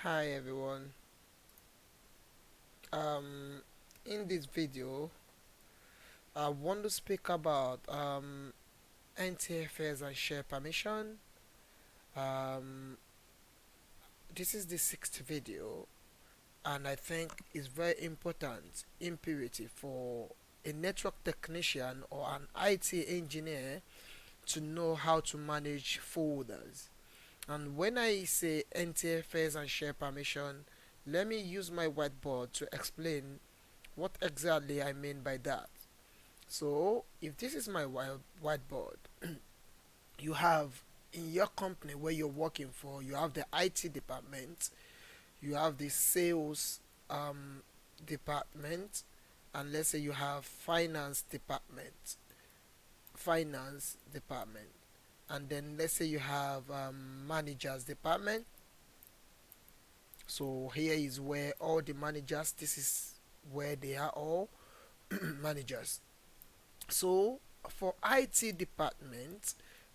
Hi everyone. Um, in this video, I want to speak about NTFS and share permission. Um, this is the sixth video, and I think it's very important, imperative for a network technician or an IT engineer to know how to manage folders. And when I say NTFS and share permission, let me use my whiteboard to explain what exactly I mean by that. So, if this is my whiteboard, you have in your company where you're working for, you have the IT department, you have the sales um, department, and let's say you have finance department, and then let's say you have managers department. So here is where all the managers. This is where they are all managers. So for IT department,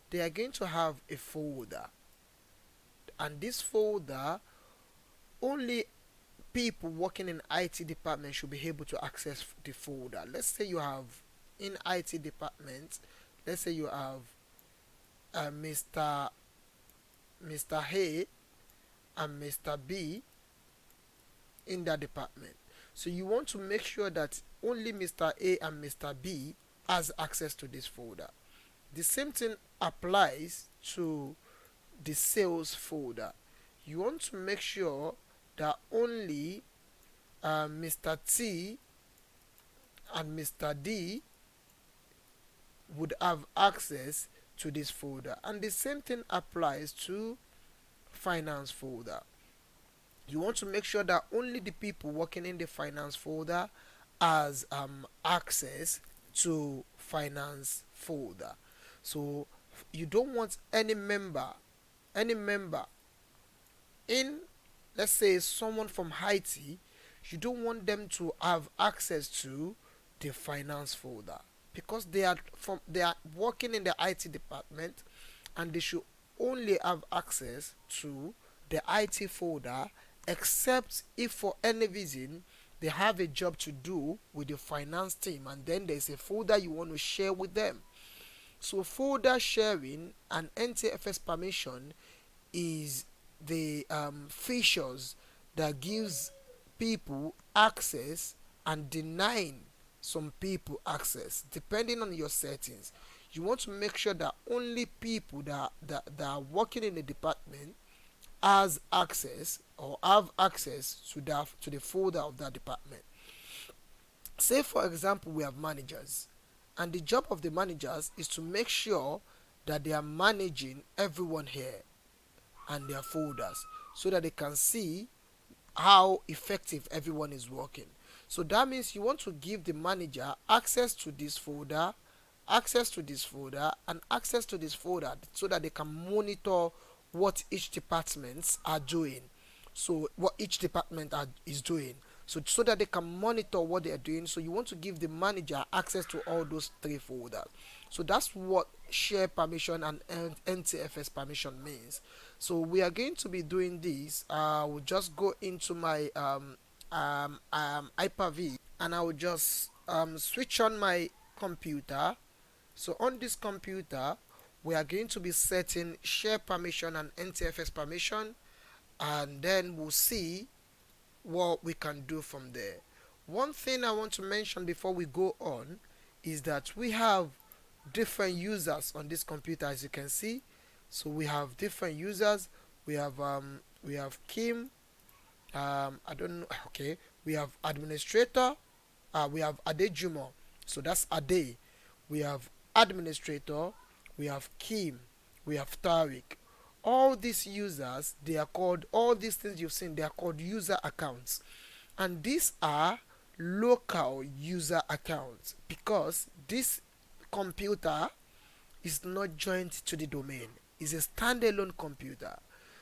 they are going to have a folder, and this folder only people working in IT department should be able to access the folder. Let's say you have in IT department, let's say you have Mr. A and Mr. B in that department. So you want to make sure that only Mr. A and Mr. B has access to this folder. The same thing applies to the sales folder. You want to make sure that only Mr. T and Mr. D would have access to this folder, and the same thing applies to finance folder. You want to make sure that only the people working in the finance folder has access to finance folder. So you don't want any member in, let's say, someone from Haiti, you don't want them to have access to the finance folder because they are working in the IT department, and they should only have access to the IT folder, except if for any reason they have a job to do with the finance team, and then there's a folder you want to share with them. So folder sharing and NTFS permission is the features that gives people access and denying some people access depending on your settings. You want to make sure that only people that are working in the department has access or have access to the folder of that department. Say for example we have managers, and the job of the managers is to make sure that they are managing everyone here and their folders so that they can see how effective everyone is working. So that means you want to give the manager access to this folder, access to this folder, and access to this folder so that they can monitor what each departments are doing. So what each department is doing. So that they can monitor what they are doing. So you want to give the manager access to all those three folders. So that's what share permission and NTFS permission means. So we are going to be doing this. We'll just go into my Hyper-V, and I will just switch on my computer. So on this computer, we are going to be setting share permission and NTFS permission, and then we'll see what we can do from there. One thing I want to mention before we go on is that we have different users on this computer, as you can see. So we have different users. We have Kim. I don't know. Okay, we have administrator. We have Adejumo. So that's Ade. We have administrator. We have Kim. We have Tariq. All these users, they are called, all these things you've seen, they are called user accounts, and these are local user accounts because this computer is not joined to the domain. It's a standalone computer.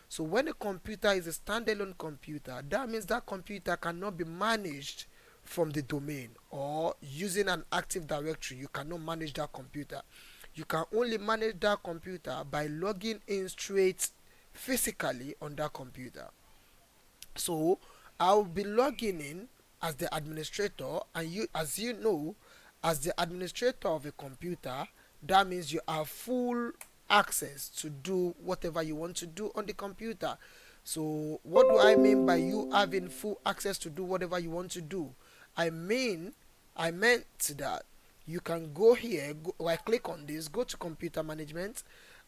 So when a computer is a standalone computer, that means that computer cannot be managed from the domain, or using an active directory you cannot manage that computer. You can only manage that computer by logging in straight physically on that computer. So I'll be logging in as the administrator, and you, as you know, as the administrator of a computer, that means you have full access to do whatever you want to do on the computer. So what do I mean by you having full access to do whatever you want to do? I mean, I meant that you can go here, right click on this, go to computer management,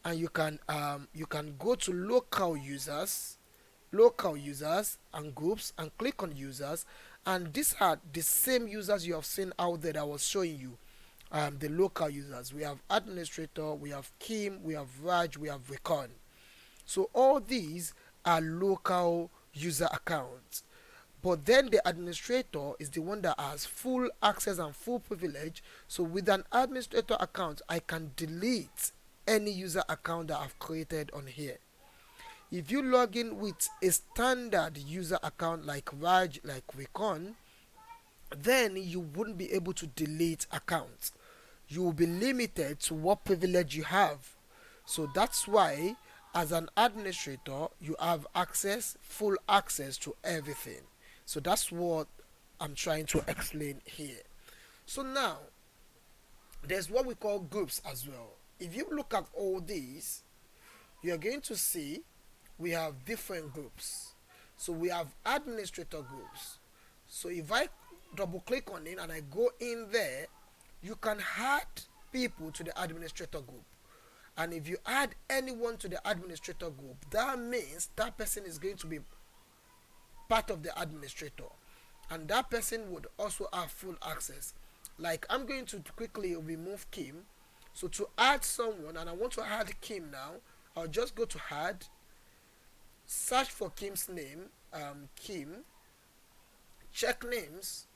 and you can go to local users and groups, and click on users, and these are the same users you have seen out there that I was showing you. The local users, we have administrator, we have Kim, we have Raj, we have Recon. So all these are local user accounts, but then the administrator is the one that has full access and full privilege. So with an administrator account, I can delete any user account that I've created on here. If you log in with a standard user account like Raj, like Recon, then you wouldn't be able to delete accounts. You will be limited to what privilege you have. So that's why, as an administrator, you have access, full access to everything. So that's what I'm trying to explain here. So now, there's what we call groups as well. If you look at all these, you're going to see we have different groups. So we have administrator groups. So if I double click on it and I go in there, you can add people to the administrator group. And if you add anyone to the administrator group, that means that person is going to be part of the administrator. And that person would also have full access. Like, I'm going to quickly remove Kim. So to add someone, and I want to add Kim now, I'll just go to add, search for Kim's name, Kim, check names,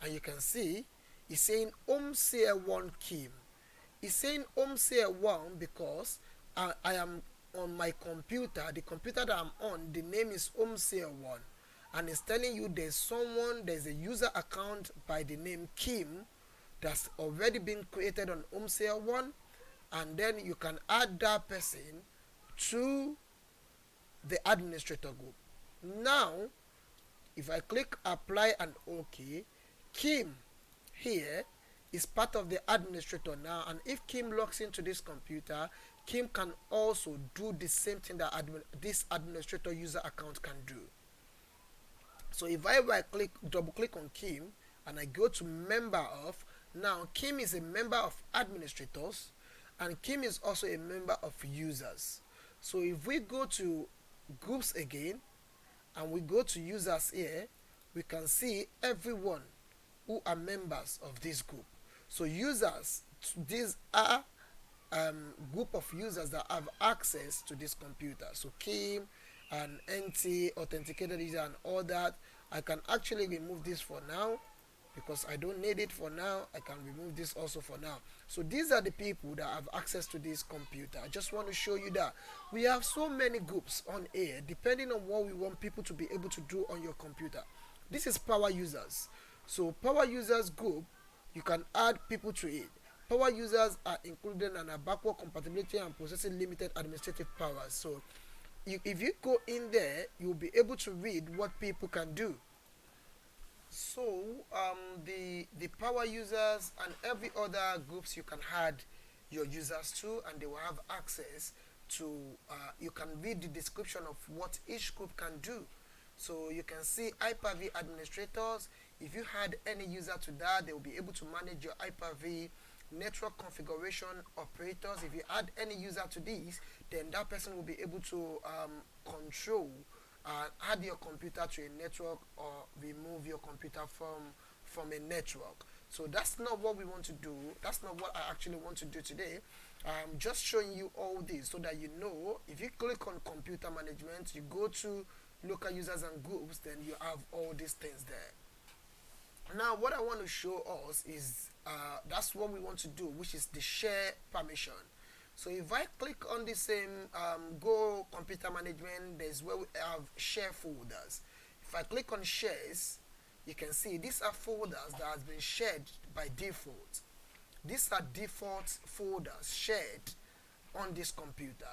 and you can see it's saying Omseer1 Kim. It's saying Omseer1 because I am on my computer, the computer that I'm on, the name is Omseer1. And it's telling you there's a user account by the name Kim that's already been created on Omseer1, and then you can add that person to the administrator group. Now, if I click apply and OK, Kim here is part of the administrator now, and if Kim logs into this computer, Kim can also do the same thing that this administrator user account can do. So if I double click on Kim and I go to member of, now Kim is a member of administrators and Kim is also a member of users. So if we go to groups again and we go to users here, we can see everyone who are members of this group. So users, these are group of users that have access to this computer. So Kim and NT, authenticated user, and all that. I can actually remove this for now because I don't need it for now. I can remove this also for now. So these are the people that have access to this computer. I just want to show you that we have so many groups on air depending on what we want people to be able to do on your computer. This is power users. So power users group, you can add people to it. Power users are included in a backward compatibility and processing limited administrative powers. So if you go in there, you'll be able to read what people can do. So the power users and every other groups, you can add your users to, and they will have access to, you can read the description of what each group can do. So you can see Hyper-V administrators. If you add any user to that, they will be able to manage your Hyper-V network configuration operators. If you add any user to these, then that person will be able to control, add your computer to a network or remove your computer from a network. So that's not what we want to do. That's not what I actually want to do today. I'm just showing you all this so that you know, if you click on computer management, you go to local users and groups, then you have all these things there. Now what I want to show us is that's what we want to do, which is the share permission. So if I click on the same go computer management, there's where we have share folders. If I click on shares, you can see these are folders that has been shared by default. These are default folders shared on this computer.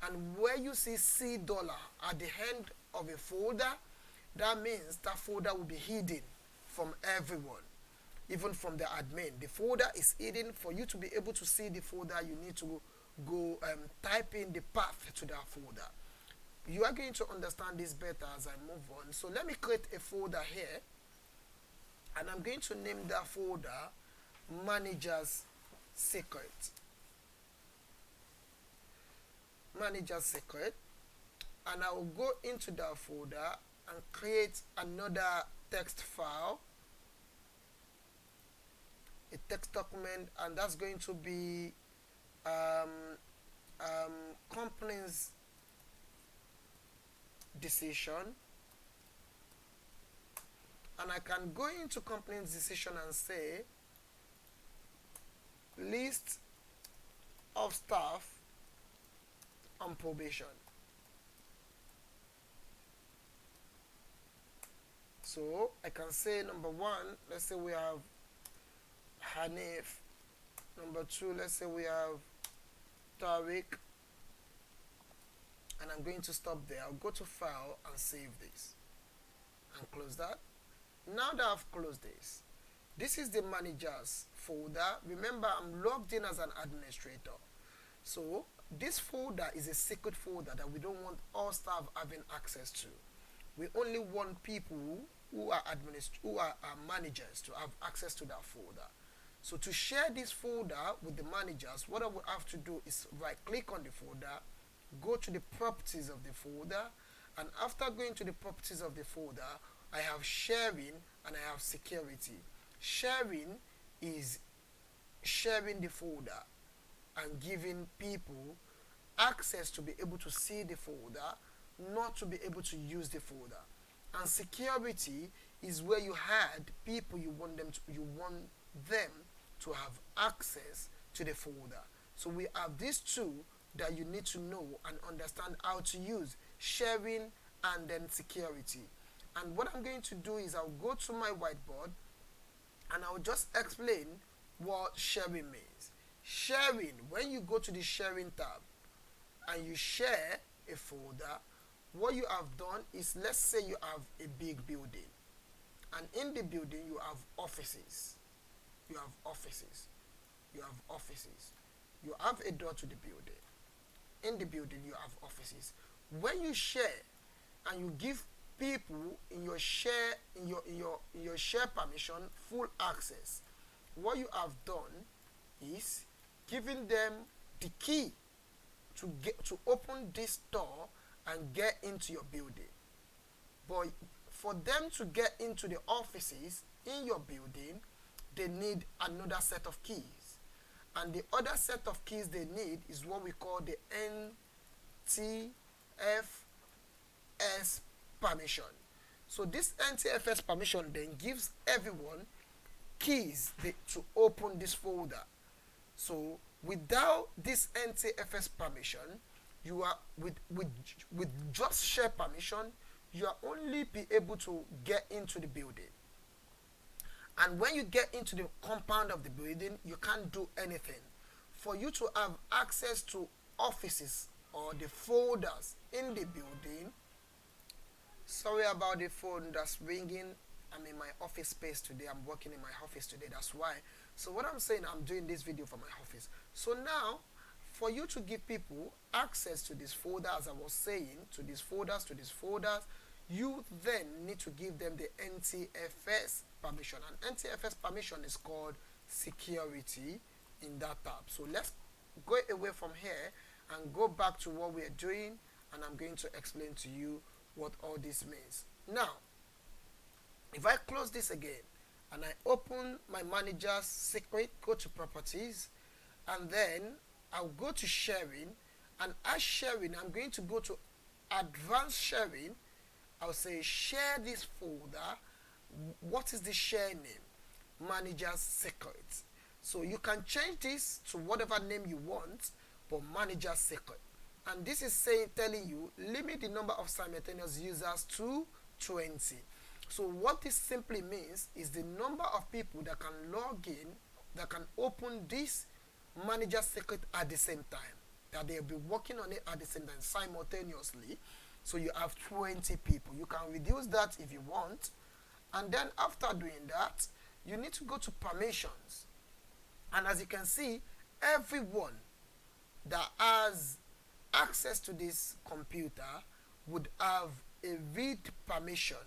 And where you see $C at the end of a folder, that means that folder will be hidden from everyone, even from the admin. The folder is hidden. For you to be able to see the folder, you need to go type in the path to that folder. You are going to understand this better as I move on. So let me create a folder here, and I'm going to name that folder Manager's Secret. Manager's Secret. And I will go into that folder and create another text file, a text document, and that's going to be company's decision. And I can go into company's decision and say list of staff on probation. So I can say number 1, let's say we have Hanif. Number 2, let's say we have Tariq. And I'm going to stop there. I'll go to file and save this and close that. Now that I've closed this is the managers folder. Remember, I'm logged in as an administrator. So this folder is a secret folder that we don't want all staff having access to. We only want people who are managers to have access to that folder. So to share this folder with the managers, what I will have to do is right click on the folder, go to the properties of the folder, and after going to the properties of the folder, I have sharing and I have security. Sharing is sharing the folder and giving people access to be able to see the folder, not to be able to use the folder. And security is where you had people you want them to have access to the folder. So we have these two that you need to know and understand how to use: sharing and then security. And what I'm going to do is I'll go to my whiteboard and I'll just explain what sharing means. Sharing, when you go to the sharing tab and you share a folder, what you have done is, let's say you have a big building, and in the building you have offices. You have offices. You have offices. You have a door to the building. In the building you have offices. When you share and you give people in your share permission full access, what you have done is giving them the key to open this door and get into your building. But for them to get into the offices in your building, they need another set of keys. And the other set of keys they need is what we call the NTFS permission. So this NTFS permission then gives everyone keys to open this folder. So without this NTFS permission, you are with just share permission, you are only be able to get into the building. And when you get into the compound of the building, you can't do anything. For you to have access to offices or the folders in the building, sorry about the phone that's ringing. I'm in my office space today. I'm working in my office today. That's why. So what I'm saying, I'm doing this video from my office. So now, for you to give people access to this folder, as I was saying, to these folders, you then need to give them the NTFS permission. And NTFS permission is called security in that tab. So let's go away from here and go back to what we are doing, and I'm going to explain to you what all this means. Now, if I close this again and I open my manager's secret, go to properties, and then I'll go to sharing, and as sharing, I'm going to go to advanced sharing. I'll say share this folder. What is the share name? Manager's secret. So you can change this to whatever name you want, but manager's secret. And this is telling you limit the number of simultaneous users to 20. So what this simply means is the number of people that can log in, that can open this manager's secret at the same time, that they'll be working on it at the same time simultaneously. So you have 20 people. You can reduce that if you want. And then after doing that, you need to go to permissions. And as you can see, everyone that has access to this computer would have a read permission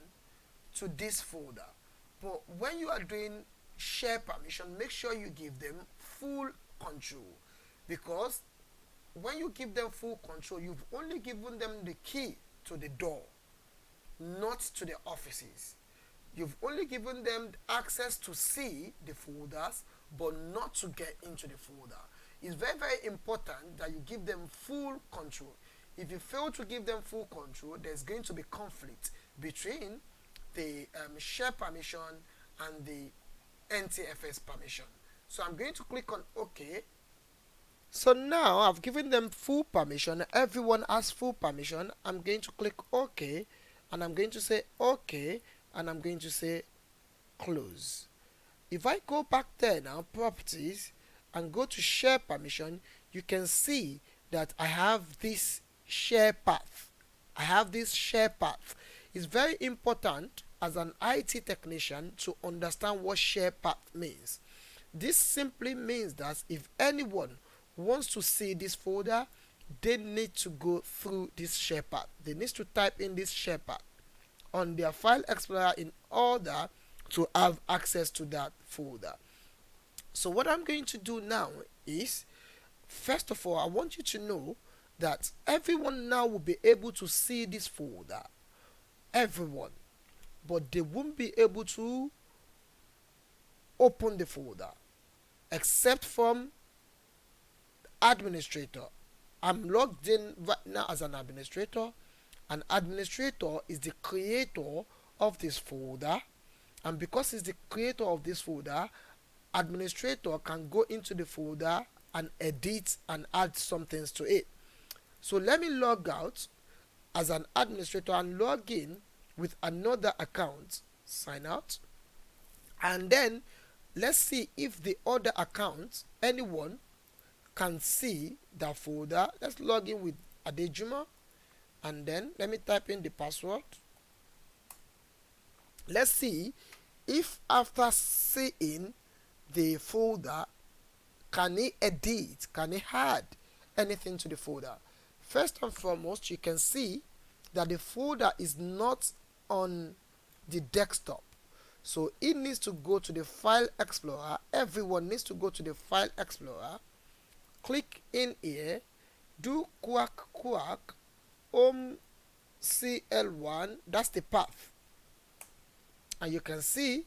to this folder. But when you are doing share permission, make sure you give them full control, because when you give them full control, you've only given them the key to the door, not to the offices. You've only given them access to see the folders, but not to get into the folder. It's very, very important that you give them full control. If you fail to give them full control, there's going to be conflict between the share permission and the NTFS permission. So I'm going to click on OK. So now I've given them full permission. Everyone has full permission. I'm going to click OK, and I'm going to say OK, and I'm going to say close. If I go back there now, properties, and go to share permission, you can see that I have this share path. I have this share path. It's very important as an IT technician to understand what share path means. This simply means that if anyone wants to see this folder, they need to go through this share path. They need to type in this share path on their file explorer in order to have access to that folder. So what I'm going to do now is, first of all, I want you to know that everyone now will be able to see this folder. Everyone. But they won't be able to open the folder except from administrator. I'm logged in right now as an administrator. An administrator is the creator of this folder, and because he's the creator of this folder, administrator can go into the folder and edit and add some things to it. So let me log out as an administrator and log in with another account. Sign out, and then let's see if the other account, anyone can see that folder. Let's log in with Adejuma, and then let me type in the password. Let's see if after seeing the folder, can he edit, can he add anything to the folder. First and foremost, you can see that the folder is not on the desktop, so it needs to go to the file explorer. Everyone needs to go to the file explorer, click in here, do quack quack cl1, that's the path, and you can see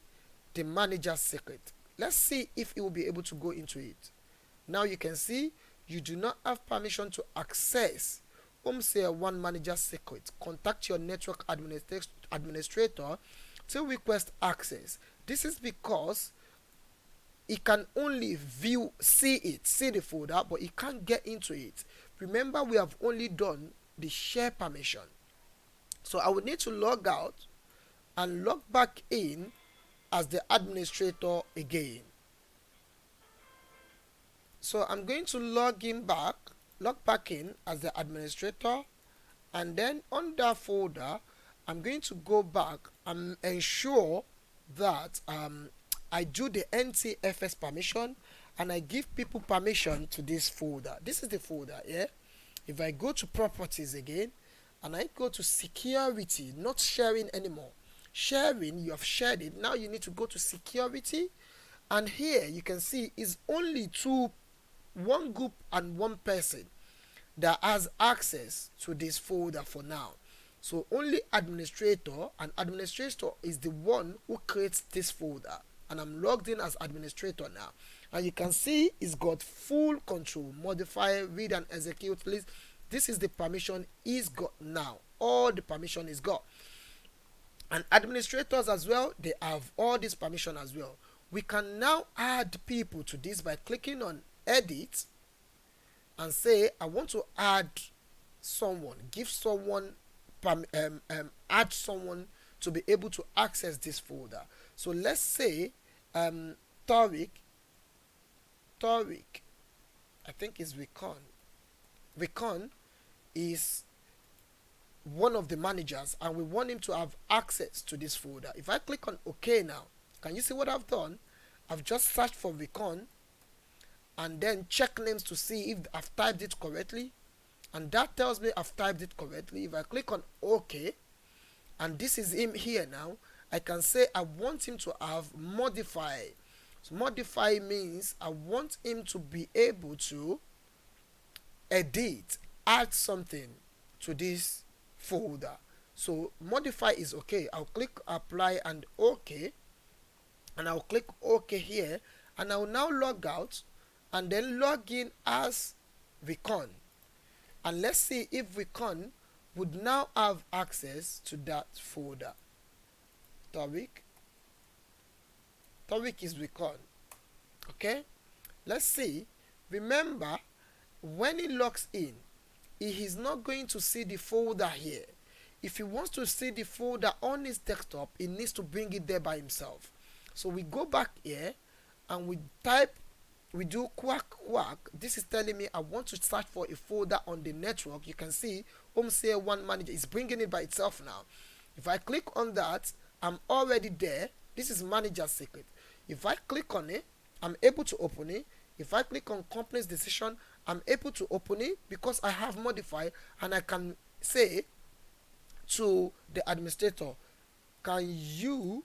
the manager's secret. Let's see if it will be able to go into it. Now you can see you do not have permission to access HomeCL1 manager's secret. Contact your network administrator to request access. This is because it can only see the folder, but it can't get into it. Remember, we have only done the share permission. So I would need to log out and log back in as the administrator again. So I'm going to log back in as the administrator, and then on that folder I'm going to go back and ensure that I do the NTFS permission and I give people permission to this folder. This is the folder here. If I go to properties again and I go to security, not sharing anymore. Sharing, you have shared it. Now you need to go to security, and here you can see is only one group and one person that has access to this folder for now. So only administrator, and administrator is the one who creates this folder, and I'm logged in as administrator now, and you can see it's got full control. Modify, read and execute list. This is the permission he's got now. All the permission is got. And administrators as well, they have all this permission as well. We can now add people to this by clicking on edit and say I want to add someone, give someone, add someone to be able to access this folder. So let's say Tariq, I think is Recon is one of the managers and we want him to have access to this folder. If I click on OK now, can you see what I've done? I've just searched for Vicon and then check names to see if I've typed it correctly, and that tells me I've typed it correctly. If I click on OK, and this is him here now, I can say I want him to have modify. So modify means I want him to be able to edit, add something to this folder. So modify is okay. I'll click apply and OK, and I'll click OK here, and I'll now log out and then log in as Vicon. And let's see if Vicon would now have access to that folder. Tariq is Vicon. Okay, let's see. Remember, when he logs in, he is not going to see the folder here. If he wants to see the folder on his desktop, he needs to bring it there by himself. So we go back here and we do quack. This is telling me I want to search for a folder on the network. You can see HomeCare1 Manager is bringing it by itself now. If I click on that, I'm already there. This is Manager Secret. If I click on it, I'm able to open it. If I click on Company's Decision, I'm able to open it because I have modified, and I can say to the administrator, can you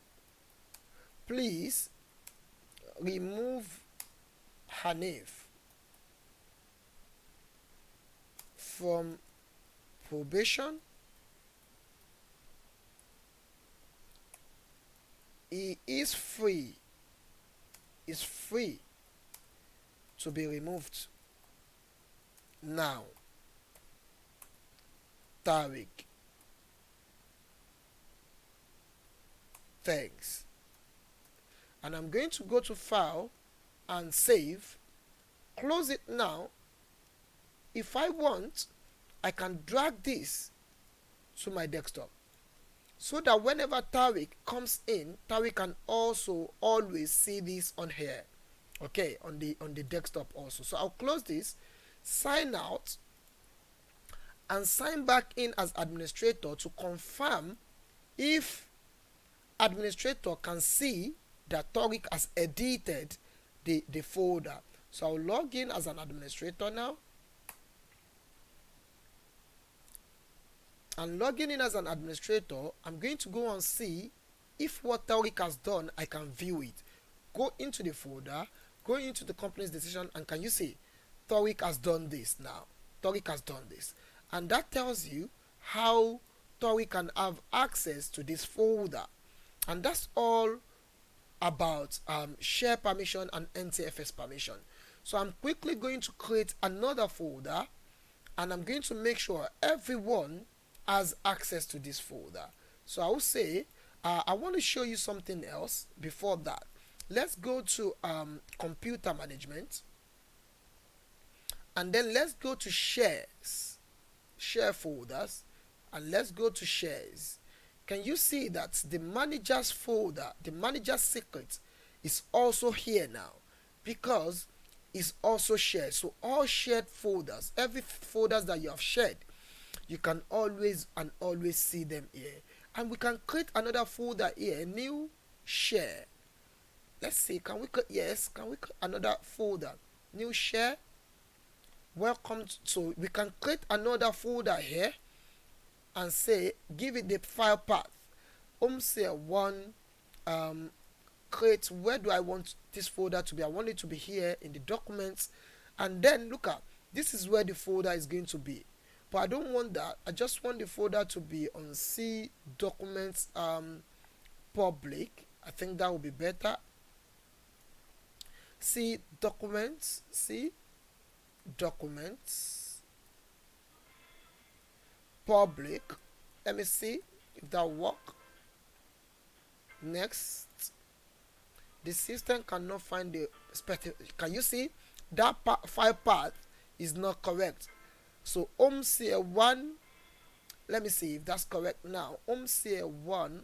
please remove Hanif from probation? He is free to be removed now. Tariq, thanks. And I'm going to go to File and Save. Close it now. If I want, I can drag this to my desktop so that whenever Tariq comes in, Tariq can also always see this on here. Okay, on the desktop also. So I'll close this, sign out, and sign back in as administrator to confirm if administrator can see that Tariq has edited the folder. So I'll log in as an administrator now. And logging in as an administrator, I'm going to go and see if what Tariq has done, I can view it. Go into the folder, go into the company's decision, and can you see Tariq has done this now? Tariq has done this. And that tells you how Tariq can have access to this folder. And that's all about share permission and NTFS permission. So I'm quickly going to create another folder, and I'm going to make sure everyone has access to this folder. So I will say I want to show you something else before that. Let's go to computer management, and then let's go to share folders, and let's go to shares. Can you see that the manager's folder, the manager's secret, is also here now because it's also shared. So all shared folders, every folders that you have shared, you can always see them here. And we can create another folder here, new share. Let's see, can we create another folder, new share? Welcome. So we can create another folder here and say, give it the file path. HomeCare1, create, where do I want this folder to be? I want it to be here in the documents. And then look at, this is where the folder is going to be. But I don't want that. I just want the folder to be on C documents public. I think that would be better. C documents public. Let me see if that work. Next, the system cannot find the specific. Can you see that file path is not correct? So HomeCare1, let me see if that's correct now. HomeCare1,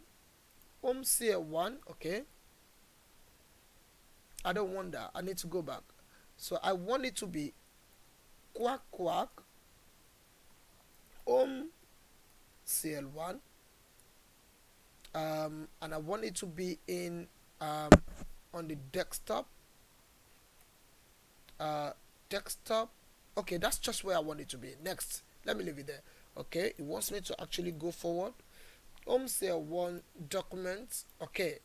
okay. I don't want that. I need to go back. So I want it to be quack HomeCare1 CL1, and I want it to be in on the desktop. uh, Desktop. Okay, that's just where I want it to be. Next, let me leave it there. Okay, it wants me to actually go forward. Home CL1 documents. Okay,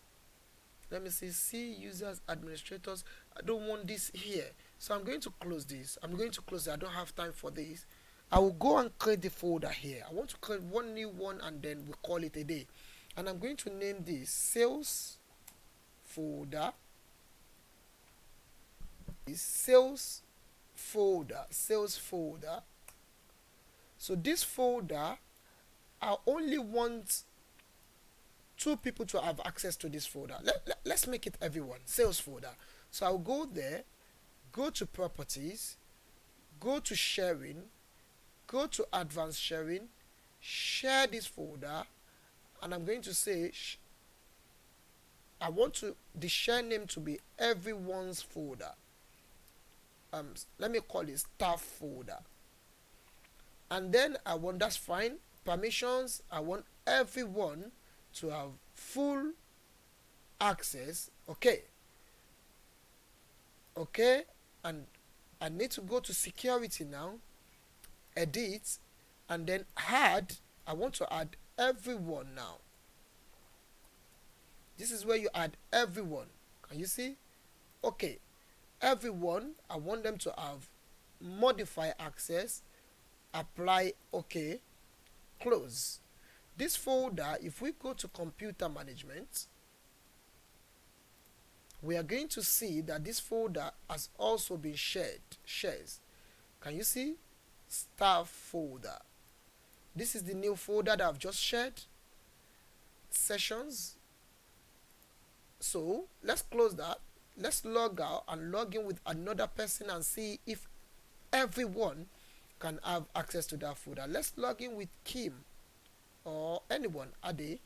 let me see users, administrators. I don't want this here, so I'm going to close this. I'm going to close it. I don't have time for this. I will go and create the folder here. I want to create one new one, and then we call it a day. And I'm going to name this sales folder. Sales folder. So this folder, I only want two people to have access to this folder. Let's make it everyone. Sales folder. So I'll go there, go to properties, go to sharing, go to advanced sharing, share this folder, and I'm going to say I want the share name to be everyone's folder. Let me call it staff folder. And then I want, that's fine, permissions, I want everyone to have full access. Okay, and I need to go to security now, edit, and then add. I want to add everyone now. This is where you add everyone. Can you see? Okay, everyone, I want them to have modify access, apply. Okay, close. This folder, if we go to computer management, we are going to see that this folder has also been shares. Can you see? Staff folder. This is the new folder that I've just shared. Sessions. So let's close that. Let's log out and log in with another person and see if everyone can have access to that folder. Let's log in with Kim or anyone, Ade.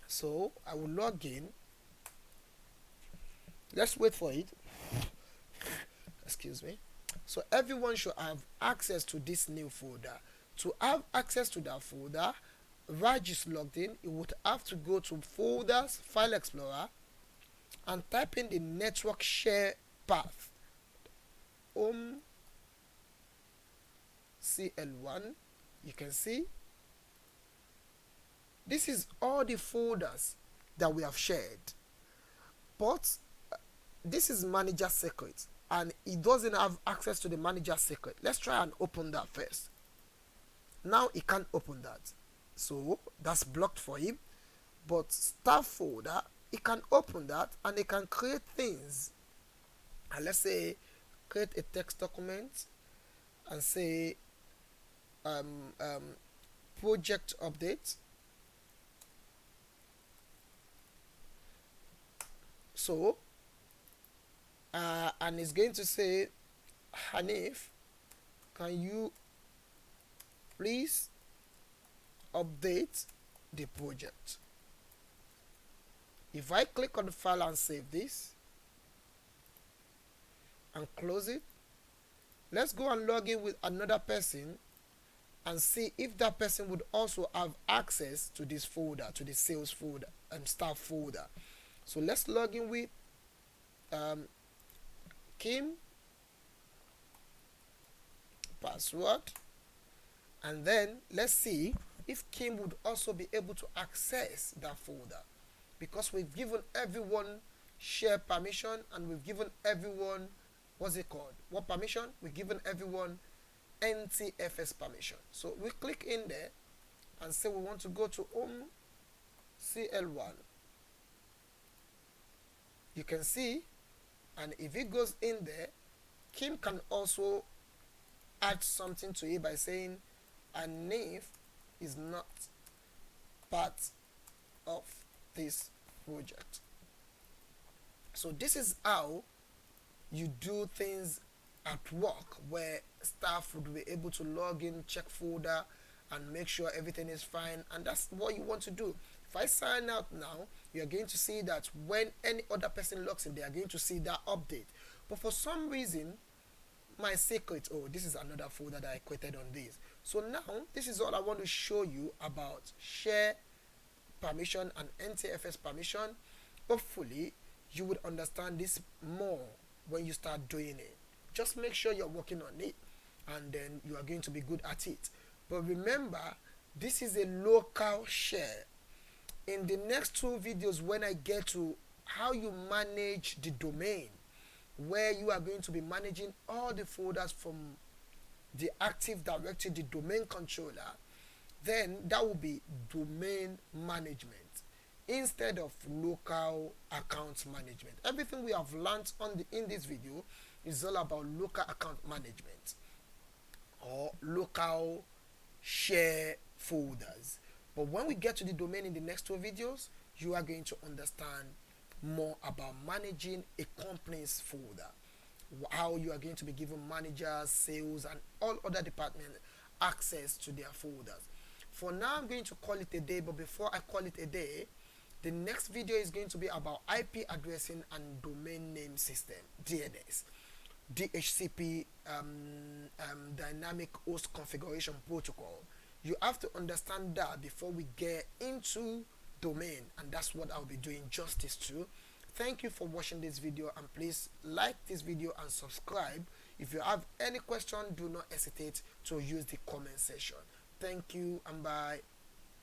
So I will log in. Let's wait for it. Excuse me. So everyone should have access to this new folder. To have access to that folder, Raj is logged in. He would have to go to folders, file explorer, and type in the network share path. Home CL1. You can see this is all the folders that we have shared. But this is manager secret, and he doesn't have access to the manager secret. Let's try and open that first. Now he can't open that, so that's blocked for him. But staff folder, he can open that and he can create things. And let's say create a text document and say project update. So and it's going to say, Hanif, can you please update the project? If I click on the file and save this and close it, let's go and log in with another person and see if that person would also have access to this folder, to the sales folder and staff folder. So let's log in with Kim, password, and then let's see if Kim would also be able to access that folder, because we've given everyone share permission and we've given everyone, what's it called, what permission? We've given everyone NTFS permission. So we click in there and say we want to go to home CL1. You can see, and if it goes in there, Kim can also add something to it by saying Anif is not part of this project. So this is how you do things at work, where staff would be able to log in, check folder, and make sure everything is fine. And that's what you want to do. If I sign out now, you're going to see that when any other person logs in, they are going to see that update. But for some reason, my secret, oh, this is another folder that I created on this. So now this is all I want to show you about share permission and NTFS permission. Hopefully you would understand this more when you start doing it. Just make sure you're working on it, and then you are going to be good at it. But remember, this is a local share. In the next two videos, when I get to how you manage the domain, where you are going to be managing all the folders from the Active Directory, the domain controller, then that will be domain management instead of local account management. Everything we have learned in this video is all about local account management or local share folders. But when we get to the domain in the next two videos, you are going to understand more about managing a company's folder, how you are going to be giving managers, sales, and all other departments access to their folders. For now, I'm going to call it a day, but before I call it a day, the next video is going to be about IP addressing and domain name system, DNS. DHCP, dynamic host configuration protocol. You have to understand that before we get into domain, and that's what I'll be doing justice to. Thank you for watching this video, and please like this video and subscribe. If you have any question, do not hesitate to use the comment section. Thank you and bye.